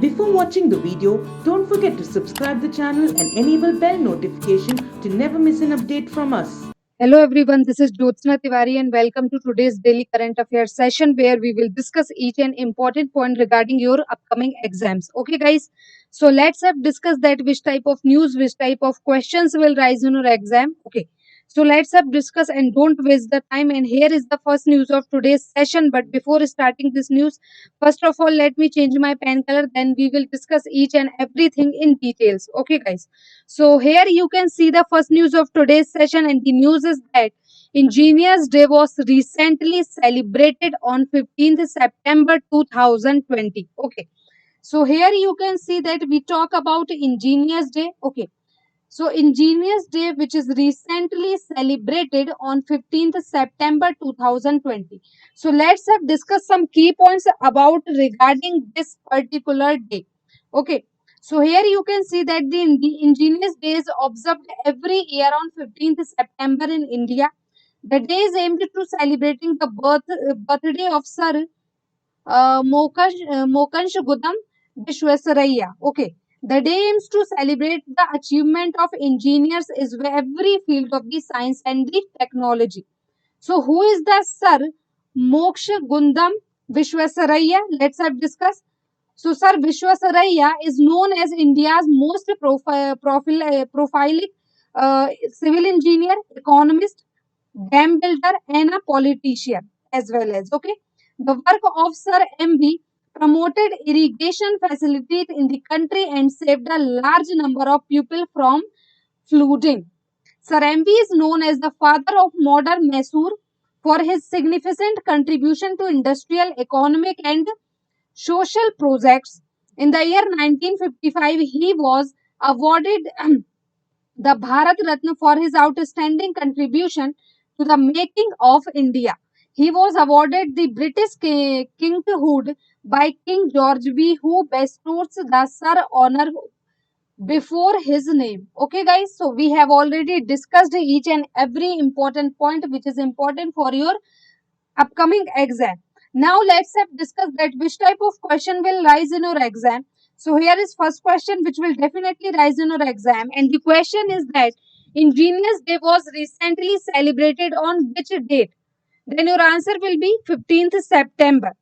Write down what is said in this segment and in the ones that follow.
Before watching the video, don't forget to subscribe the channel and enable bell notification to never miss an update from us. Hello everyone, this is Jyotsna Tiwari and welcome to today's daily current affairs session where we will discuss each and important point regarding your upcoming exams. Okay guys, so let's have discuss that which type of news, which type of questions will rise in your exam. Okay, so let's have discuss and don't waste the time, and here is the first news of today's session. But before starting this news, first of all let me change my pen color, then we will discuss each and everything in details. Okay guys, so here you can see the first news of today's session, and the news is that Engineers Day was recently celebrated on 15th September 2020. Okay. So here you can see that we talk about Engineers Day. Okay. So Engineers Day, which is recently celebrated on 15th September 2020. So let's have discuss some key points about regarding this particular day. Okay. So here you can see that the Engineers Day is observed every year on 15th September in India. The day is aimed to celebrating the birthday of Sir Mokansh Gudam Vishwesaraya. Okay. The day aims to celebrate the achievement of engineers in every field of the science and the technology. So, who is the Sir Moksha Gundam Vishwesaraya? Let's have discuss. So, Sir Vishwesaraya is known as India's most prolific civil engineer, economist, dam builder, and a politician as well as. Okay, the work of Sir MB promoted irrigation facilities in the country and saved a large number of people from flooding. Sir MB is known as the father of modern Mysore for his significant contribution to industrial, economic, and social projects. In the year 1955, he was awarded the Bharat Ratna for his outstanding contribution to the making of India. He was awarded the British kinghood by King George V, who bestows the Sir honor before his name. Okay, guys, so we have already discussed each and every important point which is important for your upcoming exam. Now let's have discuss that which type of question will rise in your exam. So here is first question which will definitely rise in your exam, and the question is that Engineers Day was recently celebrated on which date? Then your answer will be 15th September.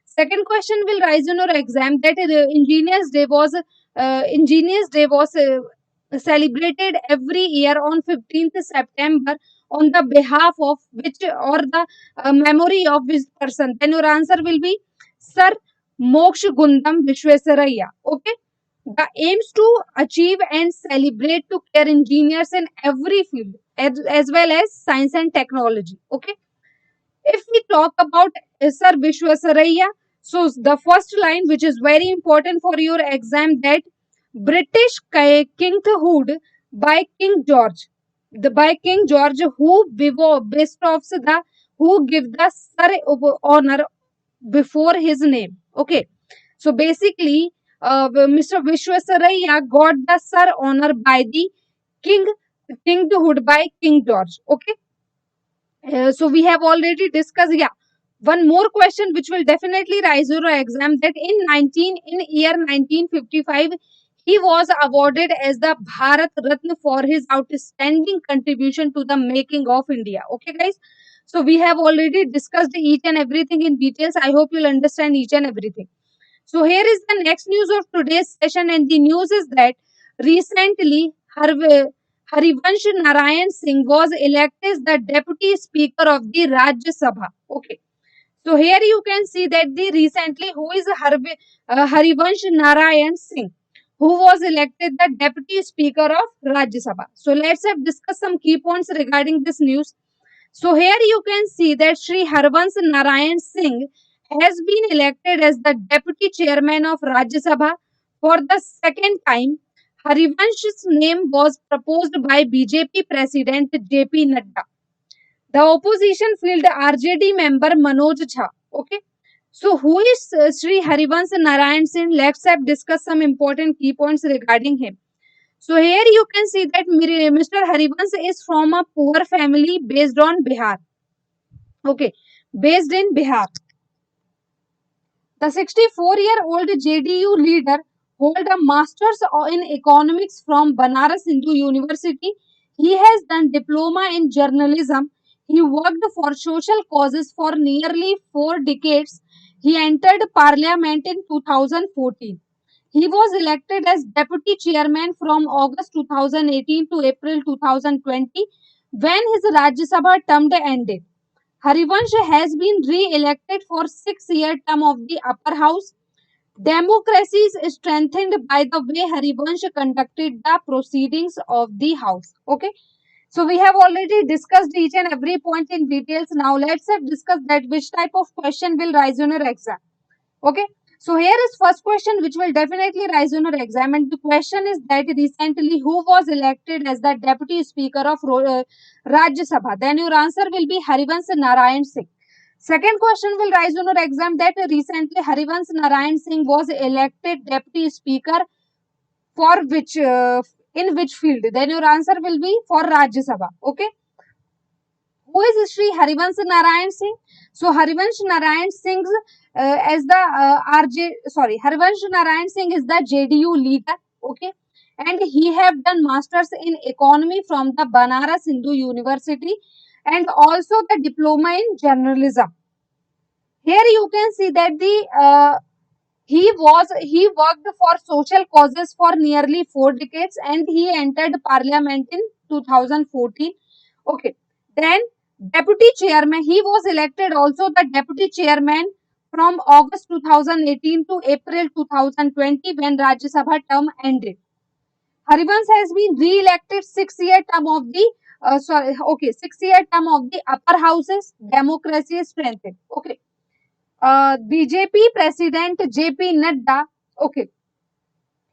Second question will rise in your exam that Engineers Day was celebrated every year on 15th September on the behalf of which or the memory of which person. Then your answer will be Sir Moksha Gundam Vishwesaraya. Okay. The aims to achieve and celebrate to care engineers in every field as well as science and technology. Okay. If we talk about Sir Vishwesaraya, so the first line which is very important for your exam that British kinghood by King George, the by King George who bestows the who give the Sir honor before his name. Okay, so basically, Mr. Vishwesaraya got the Sir honor by the king kinghood by King George. Okay. So we have already discussed. Yeah, one more question which will definitely rise your exam that in year 1955 he was awarded as the Bharat Ratna for his outstanding contribution to the making of India. Okay, guys. So we have already discussed each and everything in details. I hope you'll understand each and everything. So here is the next news of today's session, and the news is that recently Harivansh Narayan Singh was elected the Deputy Speaker of the Rajya Sabha. Okay. So here you can see that the recently who is Harivansh Narayan Singh, who was elected the Deputy Speaker of Rajya Sabha. So let's have discuss some key points regarding this news. So here you can see that Sri Harvansh Narayan Singh has been elected as the Deputy Chairman of Rajya Sabha for the second time. Harivansh's name was proposed by BJP President JP Nadda. The opposition field RJD member Manoj Jha. Okay. So who is Sri Harivansh Narayan Singh? Let's have discuss some important key points regarding him. So here you can see that Mr. Harivansh is from a poor family based on Bihar. Okay, based in Bihar. The 64-year-old JDU leader hold a master's in economics from Banaras Hindu University. He has done diploma in journalism. He worked for social causes for nearly 4 decades. He entered parliament in 2014. He was elected as deputy chairman from August 2018 to April 2020 when his Rajya Sabha term ended. Harivansh has been re-elected for 6-year term of the upper house. Democracy is strengthened by the way Harivansh conducted the proceedings of the house. Okay. So we have already discussed each and every point in details. Now let's discuss that which type of question will rise in your exam. Okay. So here is first question which will definitely rise in your exam, and the question is that recently who was elected as the deputy speaker of Rajya Sabha? Then your answer will be Harivansh Narayan Singh. Second question will rise on your exam that recently Harivansh Narayan Singh was elected deputy speaker for which in which field? Then your answer will be for Rajya Sabha. Okay. Who is Sri Harivansh Narayan Singh? So Harivansh Narayan Singh as the Harivansh Narayan Singh is the JDU leader. Okay, and he have done masters in economy from the Banaras Hindu University and also the diploma in journalism. Here you can see that he worked for social causes for nearly 4 decades and he entered parliament in 2014. Okay, then deputy chairman, he was elected also the deputy chairman from August 2018 to April 2020 when Rajya Sabha term ended. Harivansh has been re-elected 6-year term of the 6-year term of the upper houses. Democracy is strengthened. Okay. BJP President JP Nadda, okay,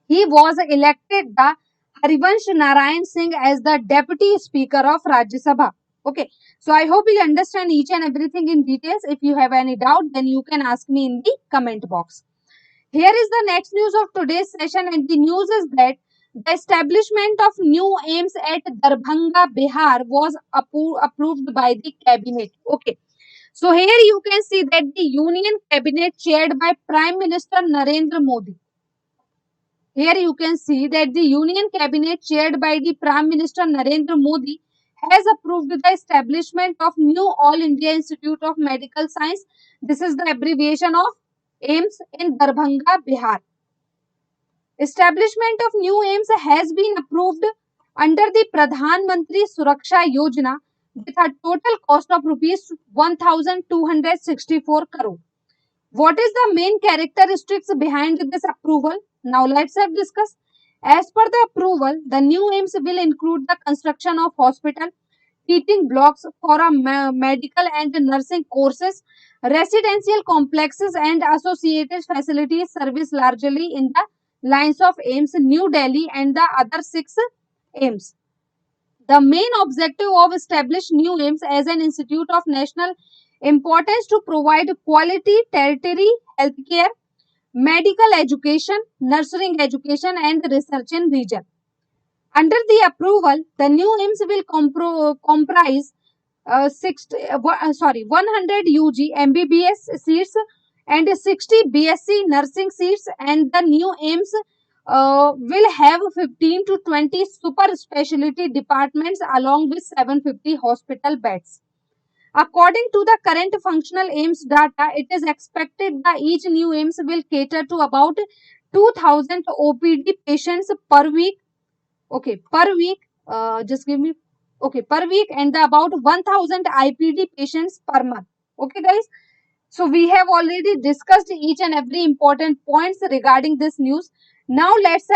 he was elected the Harivansh Narayan Singh as the Deputy Speaker of Rajya Sabha. Okay, so I hope you understand each and everything in details. If you have any doubt, then you can ask me in the comment box. Here is the next news of today's session, and the news is that the establishment of new AIIMS at Darbhanga, Bihar was approved by the cabinet. Okay. So here you can see that the Union Cabinet chaired by Prime Minister Narendra Modi. Here you can see that the Union Cabinet chaired by the Prime Minister Narendra Modi has approved the establishment of new All India Institute of Medical Science. This is the abbreviation of AIIMS in Darbhanga, Bihar. Establishment of new AIIMS has been approved under the Pradhan Mantri Suraksha Yojana with a total cost of rupees 1,264 crore. What is the main characteristics behind this approval? Now let's discuss. As per the approval, the new AIIMS will include the construction of hospital, teaching blocks for a medical and nursing courses, residential complexes and associated facilities service largely in the lines of AIIMS New Delhi and the other 6 AIIMS. The main objective of establishing new AIIMS as an institute of national importance to provide quality tertiary healthcare, medical education, nursing education and research in region. Under the approval, the new AIIMS will comprise 100 UG MBBS seats and 60 BSc nursing seats, and the new AIIMS will have 15 to 20 super specialty departments along with 750 hospital beds. According to the current functional AIIMS data, it is expected that each new AIIMS will cater to about 2000 OPD patients per week. Okay, per week, per week, and about 1000 IPD patients per month. Okay, guys. So we have already discussed each and every important points regarding this news. Now let's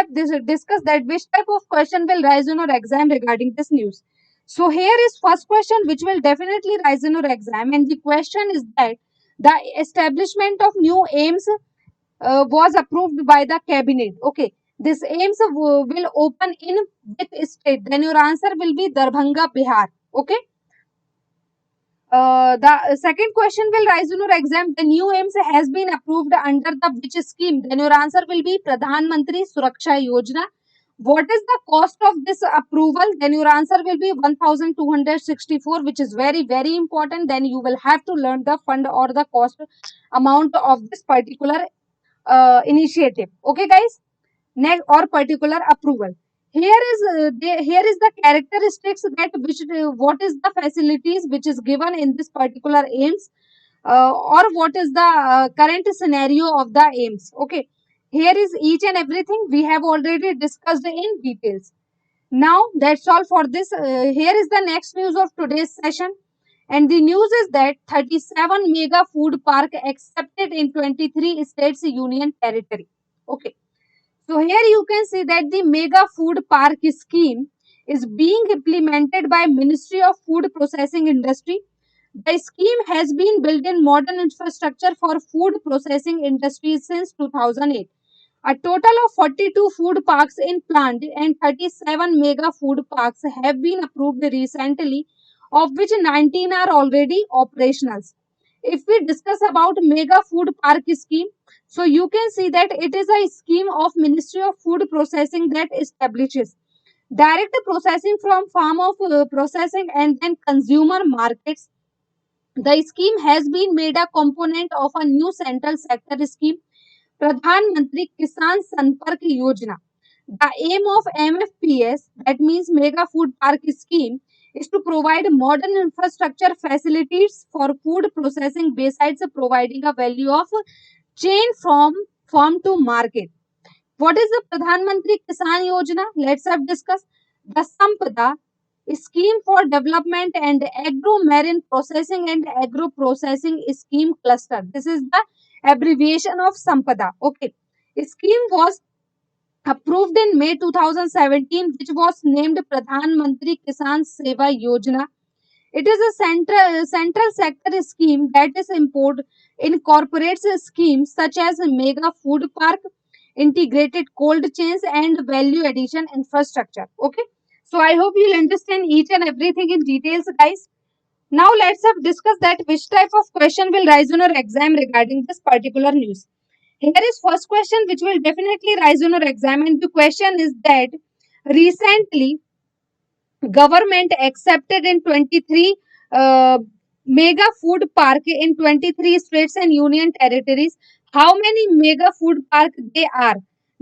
discuss that which type of question will rise in your exam regarding this news. So here is first question which will definitely rise in your exam, and the question is that the establishment of new AIIMS was approved by the cabinet. Okay, this AIIMS will open in which state? Then your answer will be Darbhanga, Bihar. Okay. The second question will rise in your exam. The new AIIMS has been approved under the which scheme? Then your answer will be Pradhan Mantri Suraksha Yojana. What is the cost of this approval? Then your answer will be 1,264, which is very, very important. Then you will have to learn the fund or the cost amount of this particular initiative. Okay, guys. next or particular approval. Here is the characteristics that which what is the facilities which is given in this particular aims, or what is the current scenario of the aims. Okay, here is each and everything we have already discussed in details. Now that's all for this. Here is the next news of today's session, and the news is that 37 mega food park accepted in 23 states union territory. Okay, so here you can see that the mega food park scheme is being implemented by Ministry of Food Processing Industry. The scheme has been building modern infrastructure for food processing industries since 2008. A total of 42 food parks in planned and 37 mega food parks have been approved recently, of which 19 are already operational. If we discuss about mega food park scheme, so you can see that it is a scheme of Ministry of Food Processing that establishes direct processing from farm of processing and then consumer markets. The scheme has been made a component of a new central sector scheme, Pradhan Mantri Kisan Sampark Yojana. The aim of MFPS, that means Mega Food Park Scheme, is to provide modern infrastructure facilities for food processing besides providing a value of chain from farm to market. What is the Pradhan Mantri Kisan Yojana? Let's have discuss. The Sampada Scheme for Development and Agro-Marine Processing and Agro-Processing Scheme Cluster. This is the abbreviation of Sampada. Okay. Scheme was approved in May 2017, which was named Pradhan Mantri Kisan Seva Yojana. It is a central sector scheme that is incorporates schemes such as mega food park, integrated cold chains, and value addition infrastructure. Okay, so I hope you'll understand each and everything in details, guys. Now let's have discuss that which type of question will rise in your exam regarding this particular news. Here is first question which will definitely rise in your exam, and the question is that recently government accepted in 23 mega food park in 23 states and union territories. How many mega food park they are?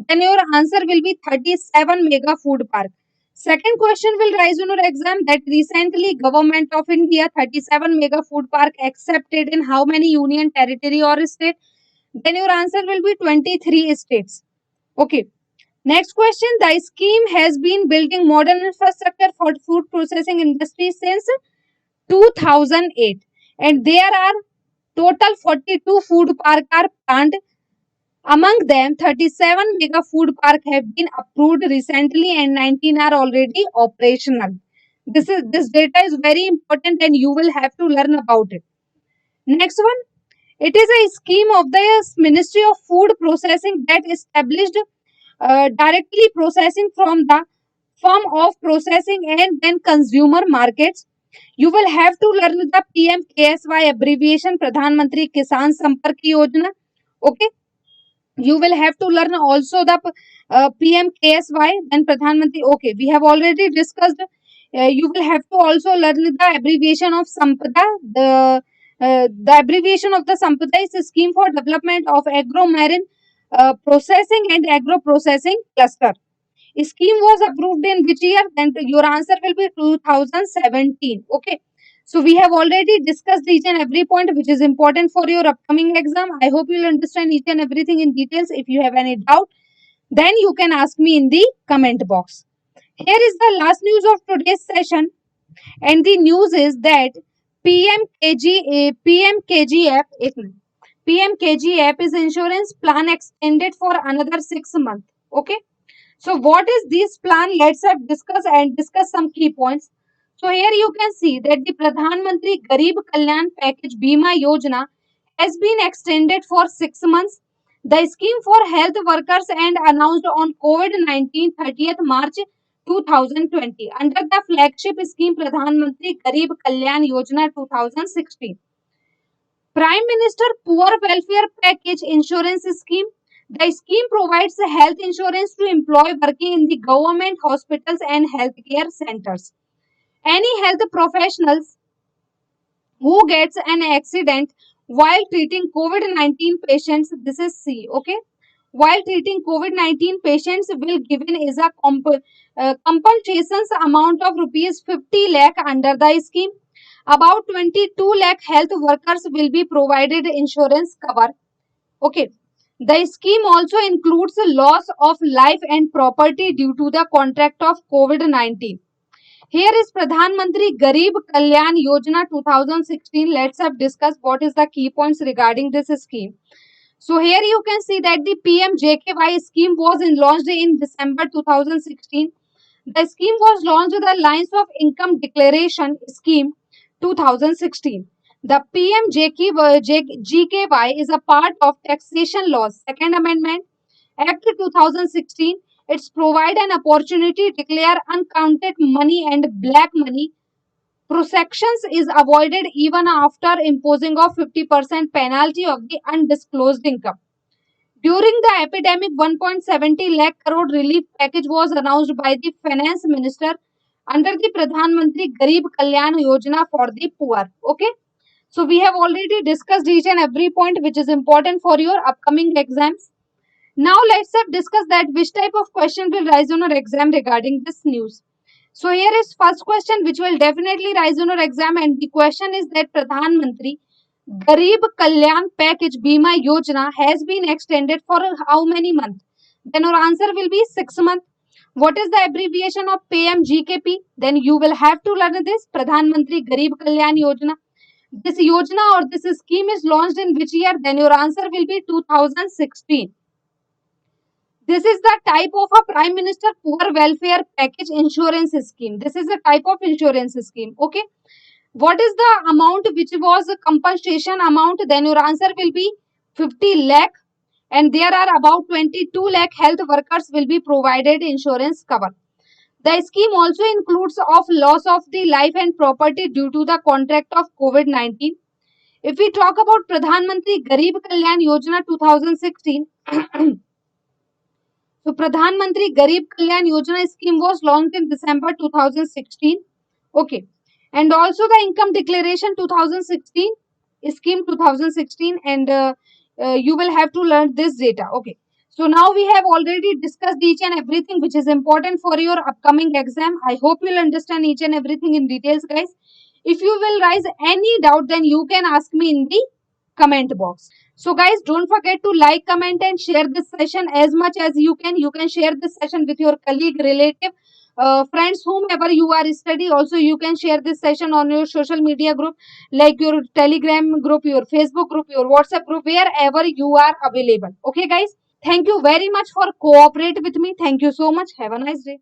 Then your answer will be 37 mega food park. Second question will rise in your exam that recently government of India 37 mega food park accepted in how many union territory or state? Then your answer will be 23 states. Okay. Next question, the scheme has been building modern infrastructure for food processing industry since 2008, and there are total 42 food park are planned. Among them, 37 mega food park have been approved recently and 19 are already operational. This data is very important and you will have to learn about it. Next one, it is a scheme of the Ministry of Food Processing that established directly processing from the form of processing and then consumer markets. You will have to learn the PMKSY abbreviation, Pradhan Mantri Kisan Sampark Yojana. Okay, you will have to learn also the PMKSY then Pradhan Mantri. Okay, we have already discussed. You will have to also learn the abbreviation of Sampada. The abbreviation of the Sampada is a scheme for development of agro-marine processing and agro-processing cluster. Scheme was approved in which year? Then your answer will be 2017. Okay. So we have already discussed each and every point which is important for your upcoming exam. I hope you'll understand each and everything in details. If you have any doubt, then you can ask me in the comment box. Here is the last news of today's session, and the news is that PMKGF is insurance plan extended for another 6 months. Okay. So what is this plan? Let's have discuss some key points. So here you can see that the Pradhan Mantri Garib Kalyan Package Bima Yojana has been extended for 6 months. The scheme for health workers and announced on COVID-19 30th March 2020 under the flagship scheme Pradhan Mantri Garib Kalyan Yojana 2016. Prime Minister Poor Welfare Package Insurance Scheme. The scheme provides health insurance to employees working in the government hospitals and healthcare centers. Any health professionals who gets an accident while treating COVID-19 patients, this is C. Okay. while treating COVID-19 patients will given is a compensation amount of rupees 50 lakh under the scheme. About 22 lakh health workers will be provided insurance cover. Okay. The scheme also includes loss of life and property due to the contract of COVID-19. Here is Pradhan Mantri Garib Kalyan Yojana 2016. Let's have discuss what is the key points regarding this scheme. So here you can see that the PMJKY scheme was launched in December 2016. The scheme was launched with the lines of Income Declaration Scheme 2016. The PMJKY is a part of Taxation Laws Second Amendment Act 2016. It's provide an opportunity to declare uncounted money and black money. Prosections is avoided even after imposing of 50% penalty of the undisclosed income. During the epidemic, 1.70 lakh crore relief package was announced by the finance minister under the Pradhan Mantri Garib Kalyan Yojana for the poor. Okay. So we have already discussed each and every point which is important for your upcoming exams. Now let's have discuss that which type of question will rise on your exam regarding this news. So here is first question which will definitely rise on your exam, and the question is that Pradhan Mantri Garib Kalyan Package Bima Yojana has been extended for how many months? Then your answer will be 6 months. What is the abbreviation of PMGKP? Then you will have to learn this Pradhan Mantri Garib Kalyan Yojana. This Yojana or this scheme is launched in which year? Then your answer will be 2016. This is the type of a Prime Minister Poor Welfare Package Insurance Scheme. This is a type of insurance scheme. Okay. What is the amount which was a compensation amount? Then your answer will be 50 lakh, and there are about 22 lakh health workers will be provided insurance cover. The scheme also includes of loss of the life and property due to the contract of COVID-19. If we talk about Pradhan Mantri Garib Kalyan Yojana 2016, so Pradhan Mantri Garib Kalyan Yojana scheme was launched in December 2016. Okay. And also the Income Declaration 2016, scheme 2016, and you will have to learn this data. Okay. So now we have already discussed each and everything which is important for your upcoming exam. I hope you'll understand each and everything in details, guys. If you will raise any doubt, then you can ask me in the comment box. So guys, don't forget to like, comment and share this session as much as you can. You can share this session with your colleague, relative, friends, whomever you are study. Also, you can share this session on your social media group like your Telegram group, your Facebook group, your WhatsApp group, wherever you are available. Okay guys, thank you very much for cooperate with me. Thank you so much. Have a nice day.